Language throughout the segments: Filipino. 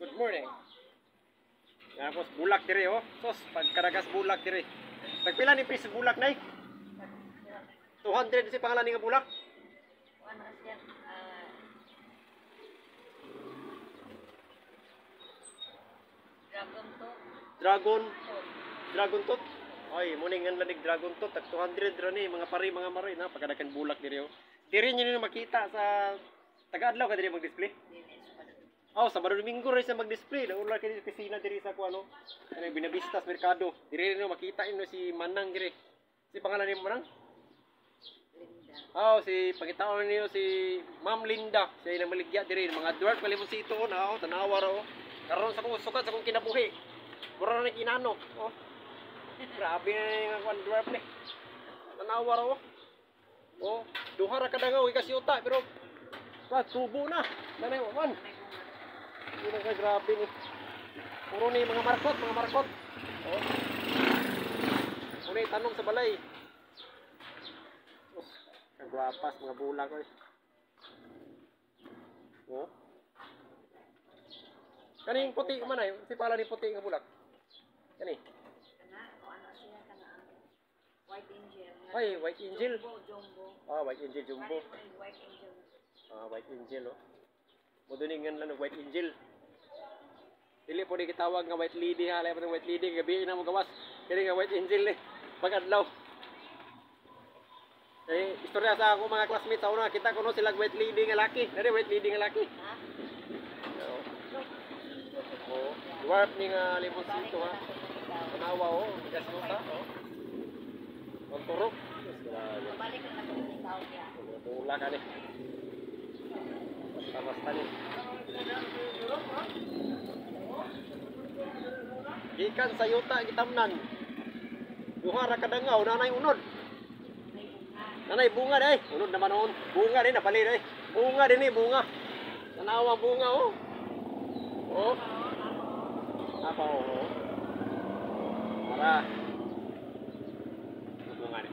Good morning. Tapos bulak dire oh. Sos pagkaragas bulak dire. Tagpila ni piso bulak nay? 200 si pangalan ni nga bulak. Dragon tot. Ay, mo ning lanig dragon tot tag 200 ra ni mga pari mga maray na pagkadakan bulak dire oh. Diri niyo na makita sa taga-adlaw ka dire mag-display. Oh, Sabado Domingo rin sa mag-display. Naula kini sa pisina diri sa kuano. Ano Binabistas Mercado. Diri no makita ino si Manang diri. Si pangalan ni Manang? Linda. Oh, si pangitaon niyo si Ma'am Linda. Siya na maligya diri mga dwarf kalimusito na oh, tanawa ra oh. Karon sa kong sukat sa kong kinabuhi. Mura na kinano. Oh. Grabe na yung dwarf ni. Tanawa ra oh. Oh, duha ra kadangaw ikasiyuta pero tubo na. Nanay man. Hindi na grabe ni. Puro ni mga markot. Oh. Muna tanong sa balay. Oh, kagwapas mga bulak ko eh. Oh. Kaning puti man ay, si pala ni puti nga bulak. Kani. White Angel. Ay, White Angel. Jumbo. Ah, White Angel Jumbo. White Angel. Ah, White Angel oh. Muduningan lang White Angel. Dili po di kitawag nga White Lady ha, lain pa White Lady gabi na mo gawas. Kini nga White Angel ni pag-adlaw. Eh, istorya sa ako mga classmates sa una kita kuno sila White Lady nga laki. Dali White Lady nga laki. Oh, dwarf ni nga limosito ha. Tanawa oh, gasnuta oh. Konturok. Balik na ako ni tao niya. Bola ka ni. Basta ni. Gikan sa yuta gitamnan. Duha ra kadangaw nanay unod. Nanay bunga day. Unod naman noon. Bunga din napali day. Bunga din ni bunga. Tanawa bunga oh. Oh. Apa oh. Para. Bunga ni.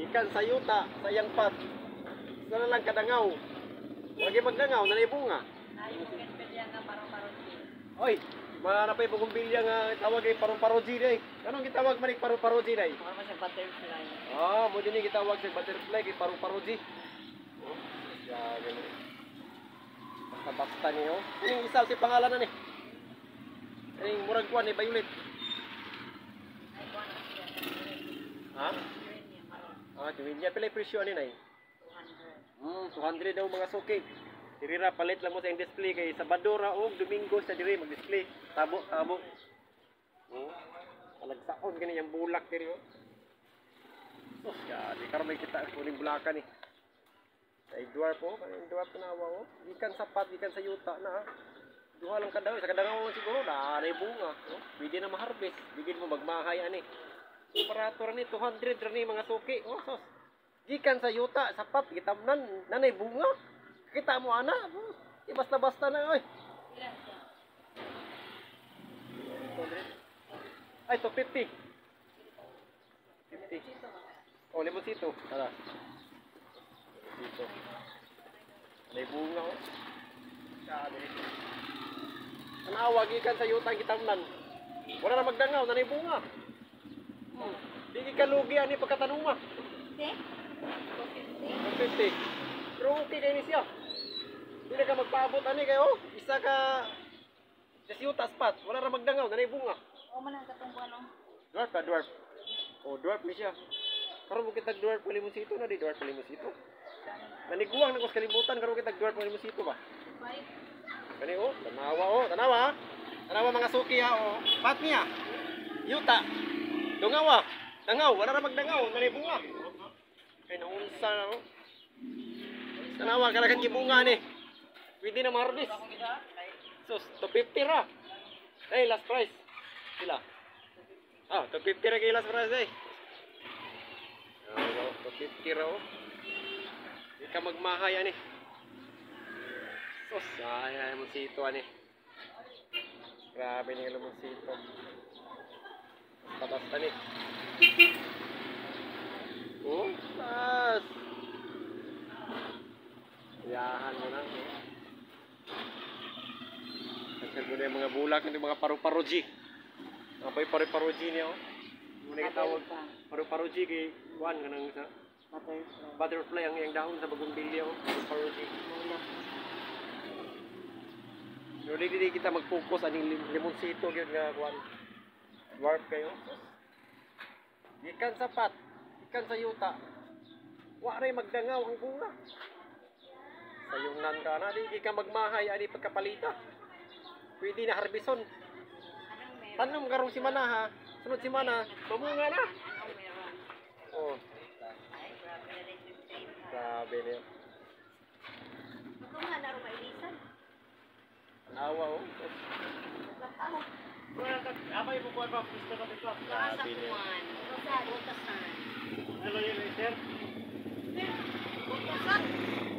Gikan sa yuta sayang pat. Sana lang kadangaw. Lagi magdangaw nanay bunga. Oy, manapay bugumbilya nga tawag ay paru-paroji day. Anong gitawag man paru-paroji day? Ano man sa butterfly. Ah, mo dinhi gitawag sa butterfly kay paru-paroji. Oh, ya gani. Basta ni oh. Ning isa si pangalan na ni. Ning murag kuan ni Violet. Ha? Ah, tuwin niya pila presyo ni nay. 200 daw mga suki. Dirira palit lang mo sa display kay Sabado ra og Domingo sa diri mag-display. Tabo. Alagsaon gani yang bulak diri oh. Oh, ya, di karon may kita kuning bulakan ni. Sa dwarf po, kanang dwarf tanawa oh. Gikan sapat, gikan sa yuta na. Duha lang kadaw, sa kadangaw siguro na bunga. Oh, pwede na ma-harvest. Bigin mo magmahay ani. Operator ni 200 ra ni mga suki. Oh, sos. Gikan sa yuta, sapat gitamnan, nanay bunga. Kita mo ana, basta-basta na oy. Ay, to 50. 50. Oh, limosito. Tara. Dito. May bunga oh. Sabi. Tanawa gikan sa yuta gitamnan. Wala na magdangaw, nanay bunga. Di ka lugi ani pagkatanuma. Okay? 50. Pero okay kayo ni siya. Hindi ka magpaabot ani kayo. Isa ka sa spot. Wala ra magdangaw, nanay bunga. O man ang katungkuan no. Dwarf ka dwarf. Oh, dwarf ni siya. Karon mo kitag dwarf palimusito na di dwarf palimusito. Naniguang nako sa kalibutan karon kitag dwarf palimusito ba? Kani oh, tanawa. Tanawa mga suki ha oh. Pat niya. Yuta. Dungawa. Dangaw, wala ra magdangaw, nanay bunga. Kay naunsa na oh. Tanawa kalakan gibunga ni. Pwede na ma-harvest. Sus, 250 ra. Hey, last price. Sila. Ah, 250 ra kay last price eh. Oh, 250 ra oh. Di ka magmahay ani. Sus, ay mo sito ani. Grabe ni mo sito. Basta ni. Oh, pas. Yahan mo na. Muna yung mga bulak, yung mga paru-paruji. Abay paru-paruji niya, oh. Muna yung tawag, paru-paruji kay Juan, kanang sa butterfly, ang iyang dahon sa bagong bilya, oh. Paru-paruji. So, hindi kita mag-focus aning limonsito, yun nga, Juan. Dwarf kayo. Ikan sapat, ikan sa yuta. Waray magdangaw ang bunga. Sa yung nanda na, di ka magmahay, ani pagkapalita. Pwede na harbison. Tanom karong simana ha. Sunod simana, mamunga na. Oh. Grabe niya. Ito nga, naro mailisan. Awa oh. Apa yung bukuan ba? Gusto ka dito? Nasa kuwan. Butasan. Hello, yun, sir. Butasan.